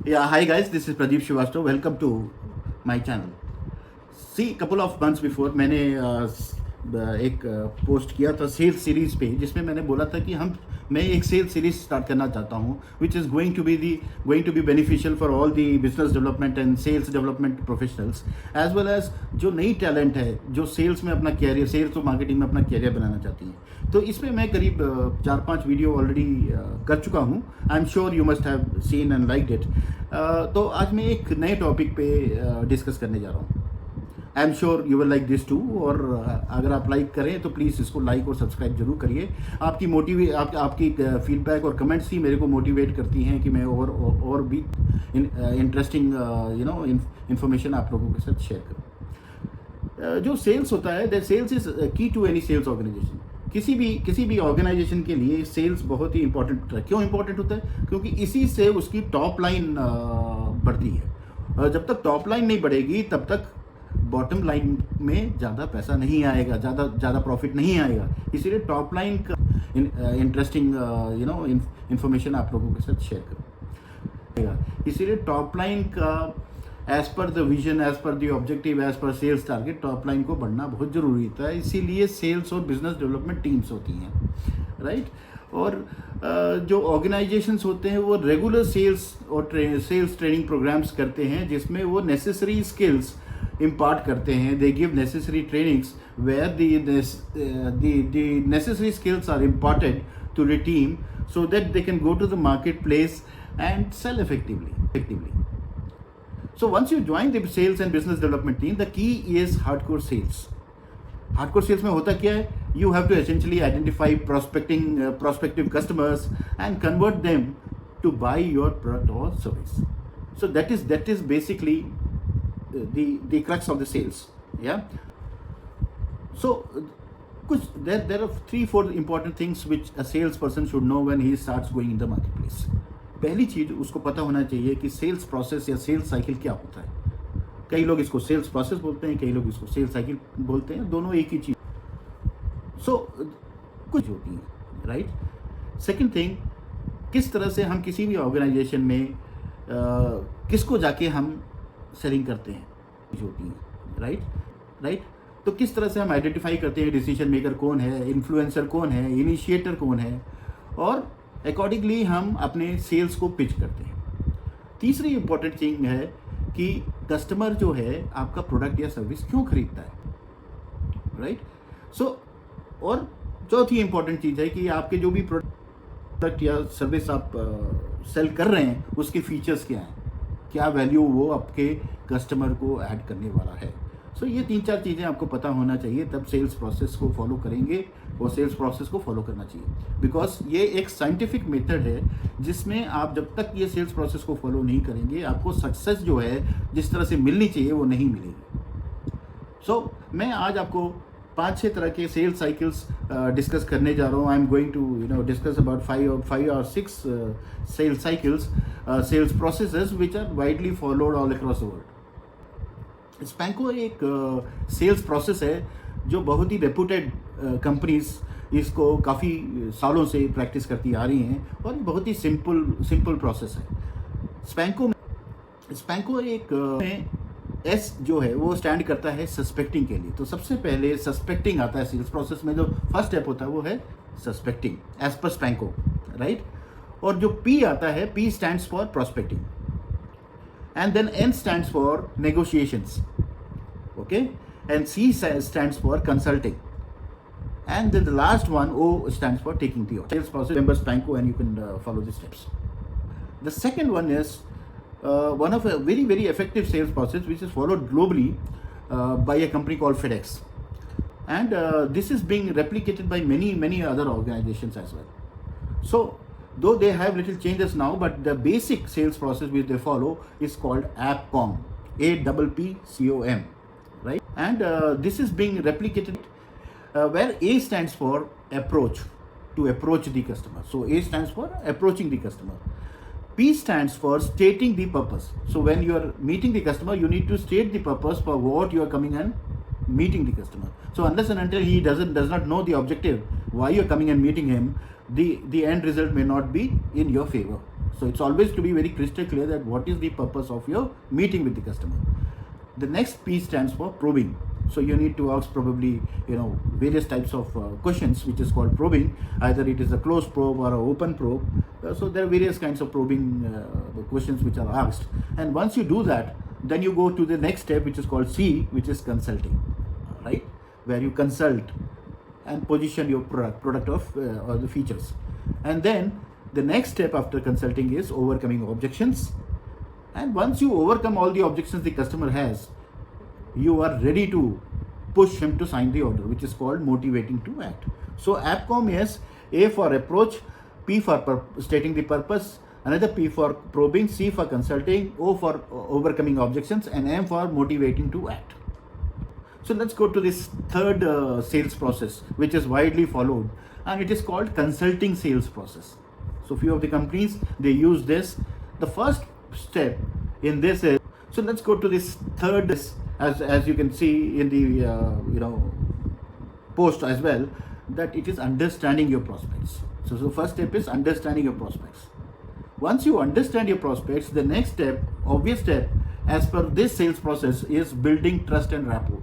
Yeah, hi guys, this is Pradeep Srivastava. Welcome to my channel. See, couple of months before मैंने एक post किया था sales series पे, जिसमें मैंने बोला था कि मैं एक सेल्स सीरीज स्टार्ट करना चाहता हूँ which is going to be beneficial for all the business development and sales development professionals as well as जो नई टैलेंट है जो सेल्स में अपना कैरियर, सेल्स और मार्केटिंग में अपना कैरियर बनाना चाहती है। तो इसमें मैं करीब 4-5 वीडियो ऑलरेडी कर चुका हूँ। I am sure you must have seen and liked it. तो आज मैं एक नए टॉपिक पे डिस्कस करने जा रहा हूँ। I am sure you will like this too. और अगर आप लाइक करें तो प्लीज़ इसको लाइक और सब्सक्राइब जरूर करिए। आपकी फीडबैक और कमेंट्स ही मेरे को मोटिवेट करती हैं कि मैं और भी इंटरेस्टिंग इंफॉर्मेशन आप लोगों के साथ शेयर करूँ। जो सेल्स होता है, दैट सेल्स इज की टू एनी सेल्स ऑर्गेनाइजेशन। किसी भी ऑर्गेनाइजेशन के लिए सेल्स बहुत ही इंपॉर्टेंट होता है। क्यों इंपॉर्टेंट होता है? क्योंकि इसी से उसकी टॉप लाइन बढ़ती है। और जब तक टॉप लाइन नहीं बढ़ेगी तब तक बॉटम लाइन में ज़्यादा पैसा नहीं आएगा, ज़्यादा प्रॉफिट नहीं आएगा। इसीलिए टॉप लाइन का इंटरेस्टिंग इंफॉर्मेशन आप लोगों के साथ शेयर करूँगा। इसीलिए टॉप लाइन का as per the vision, as per the objective, as per sales target, top line को बढ़ना बहुत ज़रूरी होता है। इसीलिए सेल्स और बिजनेस डेवलपमेंट टीम्स होती हैं, राइट। और जो ऑर्गेनाइजेशंस होते हैं वो रेगुलर सेल्स और सेल्स ट्रेनिंग प्रोग्राम्स करते हैं, जिसमें वो नेसेसरी स्किल्स इम्पार्ट करते हैं। They give necessary trainings where the necessary skills are imparted to the team so that they can go to the marketplace and sell effectively. So once you join the sales and business development team, the key is hardcore sales. Hardcore sales में होता क्या है? You have to essentially identify prospective customers and convert them to buy your product or service. So that is basically the crux of the sales. Yeah. So there are 3-4 important things which a salesperson should know when he starts going in the marketplace. पहली चीज उसको पता होना चाहिए कि sales process या sales cycle क्या होता है। कई लोग इसको सेल्स प्रोसेस बोलते हैं, कई लोग इसको सेल्स साइकिल बोलते हैं, दोनों एक ही चीज। सो कुछ होती है, राइट। सेकंड थिंग, किस तरह से हम किसी भी ऑर्गेनाइजेशन में किसको जाके हम सेलिंग करते हैं होती है, राइट। तो किस तरह से हम आइडेंटिफाई करते हैं डिसीजन मेकर कौन है, इन्फ्लुएंसर कौन है, इनिशिएटर कौन है, और अकॉर्डिंगली हम अपने सेल्स को पिच करते हैं। तीसरी इंपॉर्टेंट थिंग है कि कस्टमर जो है आपका प्रोडक्ट या सर्विस क्यों खरीदता है, राइट। सो और चौथी इंपॉर्टेंट चीज़ है कि आपके जो भी प्रोडक्ट या सर्विस आप सेल कर रहे हैं उसके फीचर्स क्या हैं, क्या वैल्यू वो आपके कस्टमर को ऐड करने वाला है। सो ये 3-4 चीज़ें आपको पता होना चाहिए, तब सेल्स प्रोसेस को फॉलो करेंगे और सेल्स प्रोसेस को फॉलो करना चाहिए। बिकॉज ये एक साइंटिफिक मेथड है जिसमें आप जब तक ये सेल्स प्रोसेस को फॉलो नहीं करेंगे आपको सक्सेस जो है जिस तरह से मिलनी चाहिए वो नहीं मिलेगी। सो मैं आज आपको 5-6 तरह के सेल्स साइकिल्स डिस्कस करने जा रहा हूँ। I am going to discuss about 5 or 6 sales cycles, sales processes which are widely followed all across the world. Spanco एक सेल्स प्रोसेस है जो बहुत ही रेपुटेड कंपनीज इसको काफ़ी सालों से प्रैक्टिस करती आ रही हैं और बहुत ही सिंपल प्रोसेस है। स्पैंको एक एस जो है वो स्टैंड करता है सस्पेक्टिंग के लिए। तो सबसे पहले सस्पेक्टिंग आता है सेल्स प्रोसेस में। जो फर्स्ट स्टेप होता है वो है सस्पेक्टिंग एज पर स्पैंको, राइट। और जो पी आता है, P stands for prospecting, and then N stands for negotiations, okay, and C stands for consulting, and then the last one, O, stands for taking the order. Sales process, remember Spanko, and you can follow the steps. The second one is one of a very effective sales process which is followed globally by a company called FedEx, and this is being replicated by many other organizations as well. So though they have little changes now, but the basic sales process which they follow is called APCOM, APPCOM, right. And this is being replicated where A stands for approach, to approach the customer. So A stands for approaching the customer. P stands for stating the purpose. So when you are meeting the customer, you need to state the purpose for what you are coming and meeting the customer. So unless and until he does not know the objective, why you are coming and meeting him, the end result may not be in your favor. So it's always to be very crystal clear that what is the purpose of your meeting with the customer. The next P stands for probing. So you need to ask probably various types of questions, which is called probing. Either it is a closed probe or an open probe. So there are various kinds of probing questions which are asked. And once you do that, then you go to the next step, which is called C, which is consulting, right? Where you consult and position your product of or the features. And then the next step after consulting is overcoming objections. And once you overcome all the objections the customer has, you are ready to push him to sign the order, which is called motivating to act. So APCOM is A for approach, P for stating the purpose, another P for probing, C for consulting, O for overcoming objections, and M for motivating to act. So let's go to this third sales process, which is widely followed, and it is called consulting sales process. So few of the companies, they use this. The first step in this is, so let's go to this third, as you can see in the post as well, that it is understanding your prospects. So the first step is understanding your prospects. Once you understand your prospects, the next step, obvious step, as per this sales process, is building trust and rapport.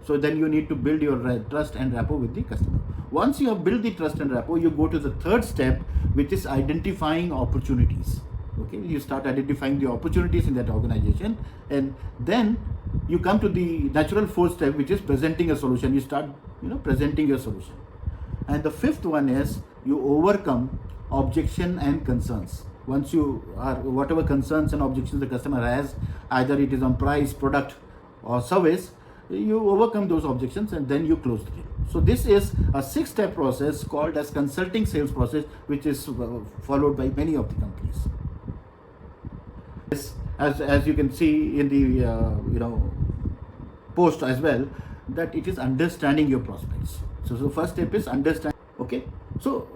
So then you need to build your trust and rapport with the customer. Once you have built the trust and rapport, you go to the third step, which is identifying opportunities. Okay, you start identifying the opportunities in that organization, and then you come to the natural fourth step, which is presenting a solution. You start presenting your solution. And the fifth one is you overcome objection and concerns. Once you are, whatever concerns and objections the customer has, either it is on price, product or service, you overcome those objections and then you close the deal. So this is a 6-step process called as consulting sales process, which is followed by many of the companies. As you can see in the post as well, that it is understanding your prospects. So the first step is understand. Okay, so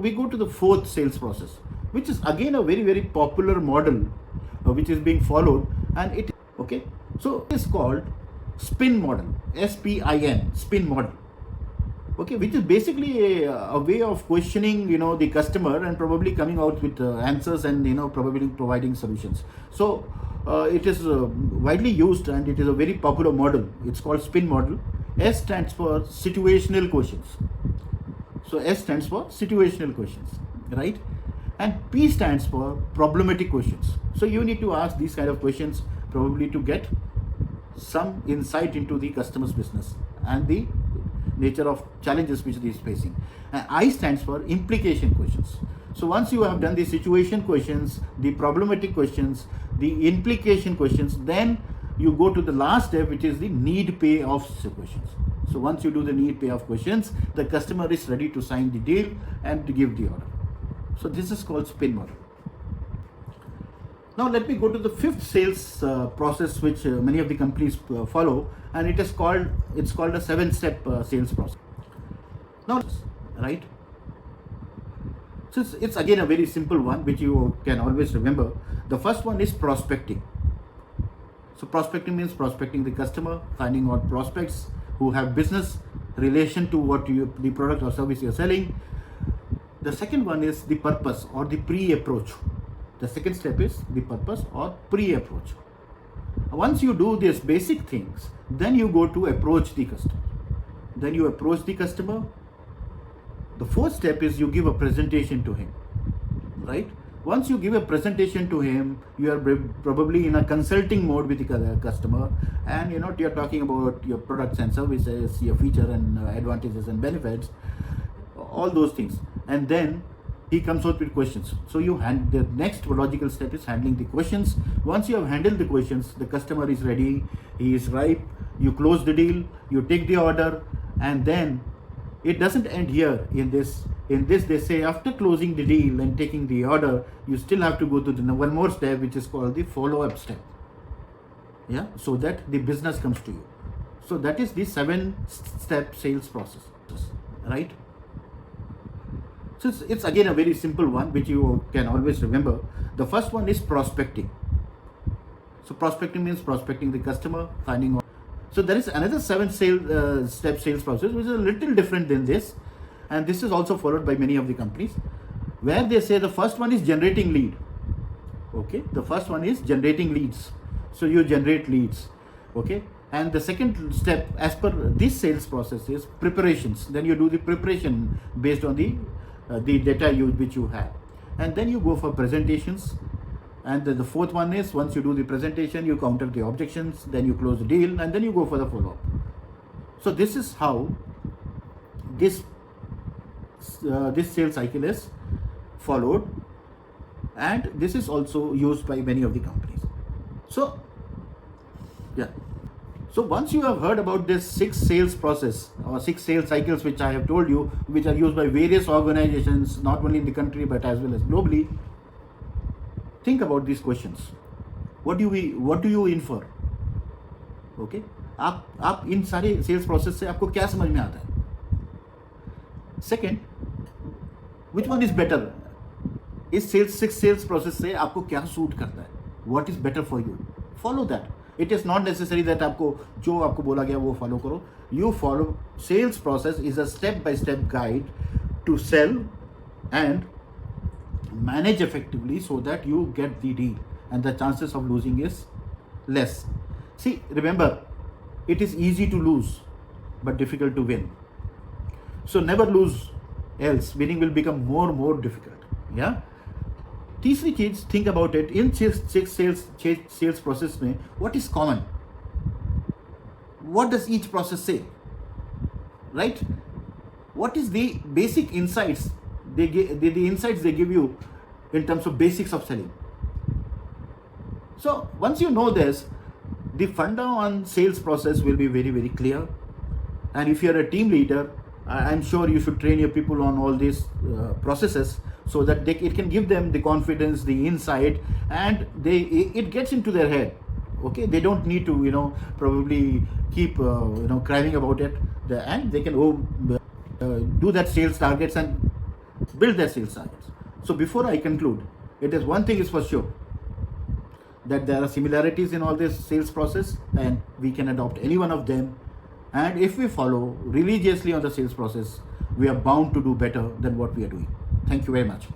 we go to the fourth sales process, which is again a very, very popular model which is being followed, and it is called spin model, SPIN, spin model. Okay, which is basically a way of questioning the customer and probably coming out with answers and probably providing solutions. So it is widely used and it is a very popular model. It's called spin model. S stands for situational questions. So S stands for situational questions, right? And P stands for problematic questions. So you need to ask these kind of questions probably to get some insight into the customer's business and the nature of challenges which he is facing. And I stands for implication questions. So once you have done the situation questions, the problematic questions, the implication questions, then you go to the last step, which is the need payoff questions. So once you do the need payoff questions, the customer is ready to sign the deal and to give the order. So this is called spin model. Now let me go to the fifth sales process, which many of the companies follow, and it's called a 7-step sales process. Now, right? So it's again a very simple one, which you can always remember. The first one is prospecting. So prospecting means prospecting the customer, finding out prospects who have business relation to what the product or service you're selling. The second one is the purpose or the pre-approach. The second step is the purpose or pre-approach. Once you do these basic things, then you go to approach the customer. Then you approach the customer. The fourth step is you give a presentation to him, right? Once you give a presentation to him, you are probably in a consulting mode with the customer, and you're talking about your products and services, your feature and advantages and benefits, all those things. And then he comes out with questions. So the next logical step is handling the questions. Once you have handled the questions, the customer is ready, he is ripe, you close the deal, you take the order, and then it doesn't end here. In this they say after closing the deal and taking the order, you still have to go to one more step, which is called the follow-up step. Yeah, so that the business comes to you. So that is the 7-step sales process, right? So it's again a very simple one, which you can always remember. The first one is prospecting. So prospecting means prospecting the customer, finding out. So there is another 7-step sales process, which is a little different than this, and this is also followed by many of the companies. where they say the first one is generating lead. Okay, the first one is generating leads. So you generate leads. Okay, and the second step as per this sales process is preparations. Then you do the preparation based on the data which you have, and then you go for presentations. And the fourth one is, once you do the presentation, you counter the objections, then you close the deal, and then you go for the follow-up. So this is how this sales cycle is followed, and this is also used by many of the companies. So yeah, so once you have heard about this 6 sales process or 6 sales cycles which I have told you, which are used by various organizations, not only in the country but as well as globally, think about these questions. What do you infer? Okay, आप इन सारे sales process से आपको क्या समझ में आता है? Second, which one is better? इस सिक्स सेल्स प्रोसेस से आपको क्या सूट करता है? What is better for you? Follow that. It is not necessary that आपको जो आपको बोला गया वो फॉलो करो. You follow sales process is a step by step guide to sell and manage effectively so that you get the deal and the chances of losing is less. See, remember, it is easy to lose but difficult to win. So never lose, else winning will become more difficult. Yeah. तीसरी चीज, think about it, in sales process में what is common? What does each process say? Right? What is the basic insights the insights they give you in terms of basics of selling? So once you know this, the funda on sales process will be very clear. And if you are a team leader, I'm sure you should train your people on all these processes so that it can give them the confidence, the insight, and it gets into their head. Okay, they don't need to probably keep crying about it, and they can do that sales targets and build their sales targets. So before I conclude, it is one thing is for sure, that there are similarities in all this sales process and we can adopt any one of them. And if we follow religiously on the sales process, we are bound to do better than what we are doing. Thank you very much.